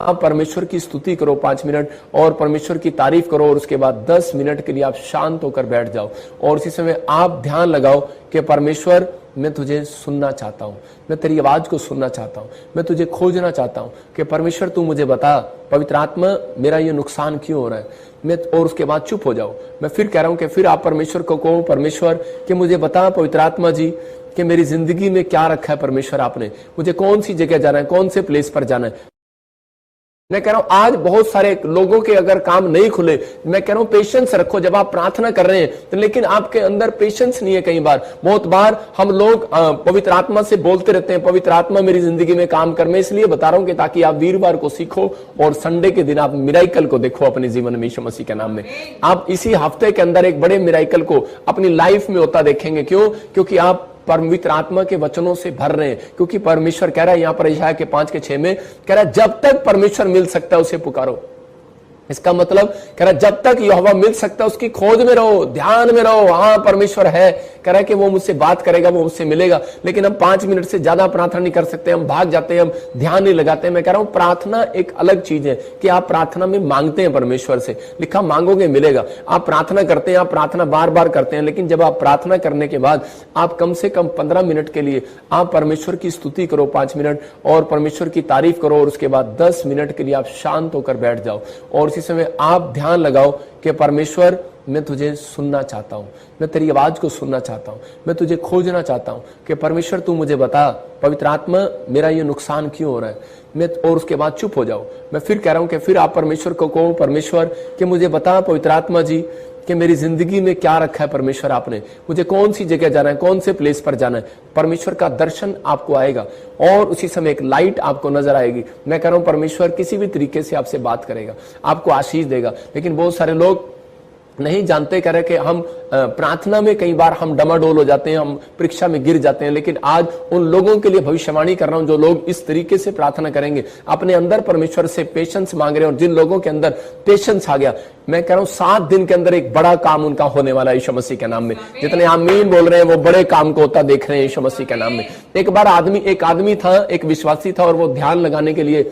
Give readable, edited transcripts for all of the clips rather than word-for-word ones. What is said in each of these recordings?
आप परमेश्वर की स्तुति करो 5 मिनट और परमेश्वर की तारीफ करो और उसके बाद 10 मिनट के लिए आप शांत होकर बैठ जाओ और उसी समय आप ध्यान लगाओ कि परमेश्वर मैं तुझे सुनना चाहता हूं, मैं तेरी आवाज को सुनना चाहता हूं, मैं तुझे खोजना चाहता हूं कि परमेश्वर तू मुझे बता, पवित्र आत्मा मेरा ये नुकसान क्यों हो रहा है। मैं और उसके बाद चुप हो जाओ। मैं फिर कह रहा हूं कि फिर आप परमेश्वर को कहो, परमेश्वर कि मुझे बता पवित्र आत्मा जी कि मेरी जिंदगी में क्या रखा है परमेश्वर, आपने मुझे कौन सी जगह जाना है, कौन से प्लेस पर जाना है। मैं कह रहा हूं आज बहुत सारे लोगों के अगर काम नहीं खुले, मैं कह रहा हूं पेशेंस रखो जब आप प्रार्थना कर रहे हैं तो, लेकिन आपके अंदर पेशेंस नहीं है। कई बार बहुत बार हम लोग पवित्र आत्मा से बोलते रहते हैं, पवित्र आत्मा मेरी जिंदगी में काम कर। मैं इसलिए बता रहा हूं कि ताकि आप वीरवार को सीखो और संडे के दिन आप मिराइकल को देखो अपने जीवन में यीशु मसीह के नाम में। आप इसी हफ्ते के अंदर एक बड़े मिराइकल को अपनी लाइफ में होता देखेंगे। क्यों? क्योंकि आप पवित्र आत्मा के वचनों से भर रहे हैं। क्योंकि परमेश्वर कह रहा है यहां पर यशायाह के 5:6 में कह रहा है जब तक परमेश्वर मिल सकता है उसे पुकारो। इसका मतलब कह रहा है जब तक यहोवा मिल सकता है उसकी खोज में रहो, ध्यान में रहो। हाँ परमेश्वर है, कह रहा है कि वो मुझसे बात करेगा, वो मुझसे मिलेगा, लेकिन हम 5 मिनट से ज्यादा प्रार्थना नहीं कर सकते, हम भाग जाते हैं, हम ध्यान नहीं लगाते। मैं कह रहा हूं प्रार्थना एक अलग चीज है कि आप प्रार्थना में मांगते हैं परमेश्वर से, लिखा मांगोगे मिलेगा। आप प्रार्थना करते हैं, आप प्रार्थना बार बार करते हैं, लेकिन जब आप प्रार्थना करने के बाद आप कम से कम 15 मिनट के लिए आप परमेश्वर की स्तुति करो 5 मिनट और परमेश्वर की तारीफ करो और उसके बाद 10 मिनट के लिए आप शांत होकर बैठ जाओ और इसी समय आप ध्यान लगाओ कि परमेश्वर मैं तुझे सुनना चाहता हूं, मैं तेरी आवाज को सुनना चाहता हूं, मैं तुझे खोजना चाहता हूं कि परमेश्वर तू मुझे बता, पवित्र आत्मा मेरा ये नुकसान क्यों हो रहा है। मैं और उसके बाद चुप हो जाओ। मैं फिर कह रहा हूं कि फिर आप परमेश्वर को कहो, परमेश्वर कि मुझे बता पवित्र आत्मा जी कि मेरी जिंदगी में क्या रखा है परमेश्वर, आपने मुझे कौन सी जगह जाना है, कौन से प्लेस पर जाना है। परमेश्वर का दर्शन आपको आएगा और उसी समय एक लाइट आपको नजर आएगी। मैं कह रहा हूं परमेश्वर किसी भी तरीके से आपसे बात करेगा, आपको आशीष देगा। लेकिन बहुत सारे लोग नहीं जानते, कह रहे कि हम प्रार्थना में कई बार हम डमाडोल हो जाते हैं, हम परीक्षा में गिर जाते हैं। लेकिन आज उन लोगों के लिए भविष्यवाणी कर रहा हूं जो लोग इस तरीके से प्रार्थना करेंगे, अपने अंदर परमेश्वर से पेशेंस मांग रहे हैं और जिन लोगों के अंदर पेशेंस आ गया, मैं कह रहा हूं 7 दिन के अंदर एक बड़ा काम उनका होने वाला है यीशु मसीह के नाम में। जितने आमीन बोल रहे हैं वो बड़े काम को होता देख रहे हैं यीशु मसीह के नाम में। एक बार एक आदमी था, एक विश्वासी था और वो ध्यान लगाने के लिए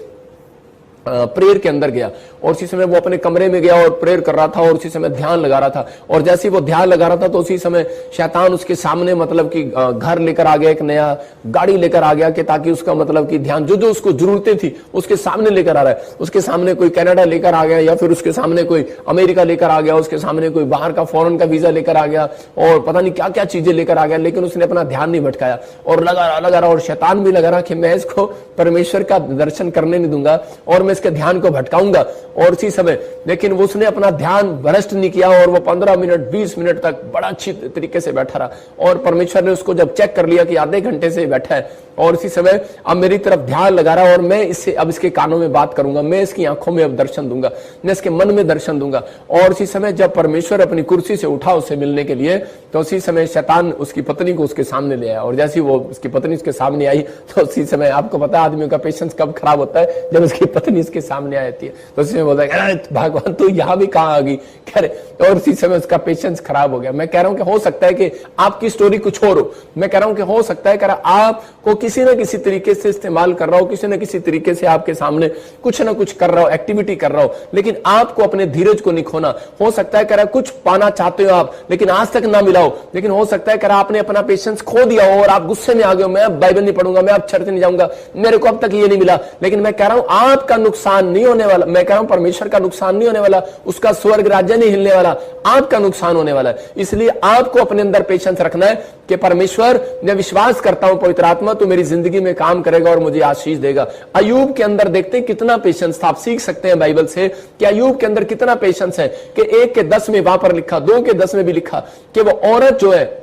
प्रेयर के अंदर गया और उसी समय वो अपने कमरे में गया और प्रेयर कर रहा था और उसी समय ध्यान लगा रहा था। और जैसे ही वो ध्यान लगा रहा था तो उसी समय शैतान उसके सामने मतलब कि घर लेकर आ गया, एक नया गाड़ी लेकर आ गया कि ताकि उसका मतलब कि ध्यान जो जो उसको जरूरतें थी उसके सामने लेकर आ रहा है। उसके सामने कोई कनाडा लेकर आ गया या फिर उसके सामने कोई अमेरिका लेकर आ गया, उसके सामने कोई बाहर का फॉरेन का वीजा लेकर आ गया और पता नहीं क्या क्या चीजें लेकर आ गया, लेकिन उसने अपना ध्यान नहीं भटकाया और लगा रहा और शैतान भी लगा रहा कि मैं इसको परमेश्वर का दर्शन करने नहीं दूंगा और मैं इसके ध्यान को भटकाऊंगा। और उसी समय लेकिन उसने अपना ध्यान भ्रष्ट नहीं किया और वो 15 मिनट 20 मिनट तक बड़ा अच्छी तरीके से बैठा रहा और परमेश्वर ने उसको जब चेक कर लिया कि आधे घंटे से बैठा है और इसी समय अब मेरी तरफ ध्यान लगा रहा और मैं इससे अब इसके कानों में बात करूंगा, मैं इसकी आंखों में अब दर्शन दूंगा, मैं इसके मन में दर्शन दूंगा। और उसी समय जब परमेश्वर अपनी कुर्सी से उठा उससे मिलने के लिए तो उसी समय शैतान उसकी पत्नी को उसके सामने ले आया और जैसे वो उसकी पत्नी उसके सामने आई तो उसी समय आपको पता है आदमियों का पेशेंस कब खराब होता है, जब उसकी पत्नी उसके सामने आ जाती है। तो उसी में बोलता है भगवान तू यहाँ भी कहाँ आ गई, कह रहे और उसी समय उसका पेशेंस खराब हो गया। मैं कह रहा हूं कि हो सकता है कि आपकी स्टोरी कुछ और हो, मैं कह रहा हूं कि हो सकता है आपको किसी न किसी तरीके से इस्तेमाल कर रहा हो, किसी न किसी तरीके से आपके सामने कुछ ना कुछ कर रहा हो, एक्टिविटी कर रहा हो, लेकिन आपको अपने धीरज को नहीं खोना। हो सकता है कह कुछ पाना चाहते हो आप लेकिन आज तक ना मिला हो, लेकिन हो सकता है आपने अपना पेशेंस खो दिया हो और आप गुस्से में आ गए हो, मैं अब बाइबल नहीं पढ़ूंगा, मैं अब चर्च नहीं जाऊंगा, मेरे को अब तक ये नहीं मिला। लेकिन मैं कह रहा हूं आपका नुकसान नहीं होने वाला, मैं कह रहा हूं परमेश्वर का नुकसान नहीं होने वाला, उसका स्वर्ग राज्य नहीं हिलने वाला, आपका नुकसान होने वाला है। इसलिए आपको अपने अंदर पेशेंस रखना है कि परमेश्वर मैं विश्वास करता हूं पवित्र आत्मा तू मेरी जिंदगी में काम करेगा और मुझे आशीष देगा। अय्यूब के अंदर देखते हैं कितना पेशेंस था, आप सीख सकते हैं बाइबल से कि अय्यूब के अंदर कितना पेशेंस है कि 1 के 10 में वहां पर लिखा, 2 के 10 में भी लिखा कि वो औरत जो है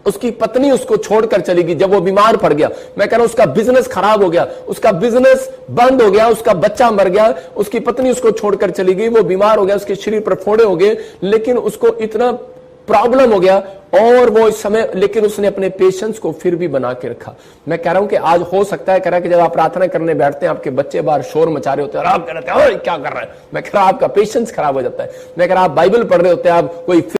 उसकी पत्नी उसको छोड़कर चली गई जब वो बीमार पड़ गया। मैं कह रहा हूं उसका बिजनेस खराब हो गया, उसका बिजनेस बंद हो गया, उसका बच्चा मर गया, उसकी पत्नी उसको छोड़कर चली गई, वो बीमार हो गया, उसके शरीर पर फोड़े हो गए, लेकिन उसको इतना प्रॉब्लम हो गया और वो इस समय लेकिन उसने अपने पेशेंस को फिर भी बना के रखा। मैं कह रहा हूं कि आज हो सकता है कह रहा है कि जब आप प्रार्थना करने बैठते हैं आपके बच्चे बाहर शोर मचा रहे होते हैं और आप कह रहे हैं क्या कर रहा है, मैं कह रहा हूं आपका पेशेंस खराब हो जाता है। मैं कह रहा हूं आप बाइबल पढ़ रहे होते हैं, आप कोई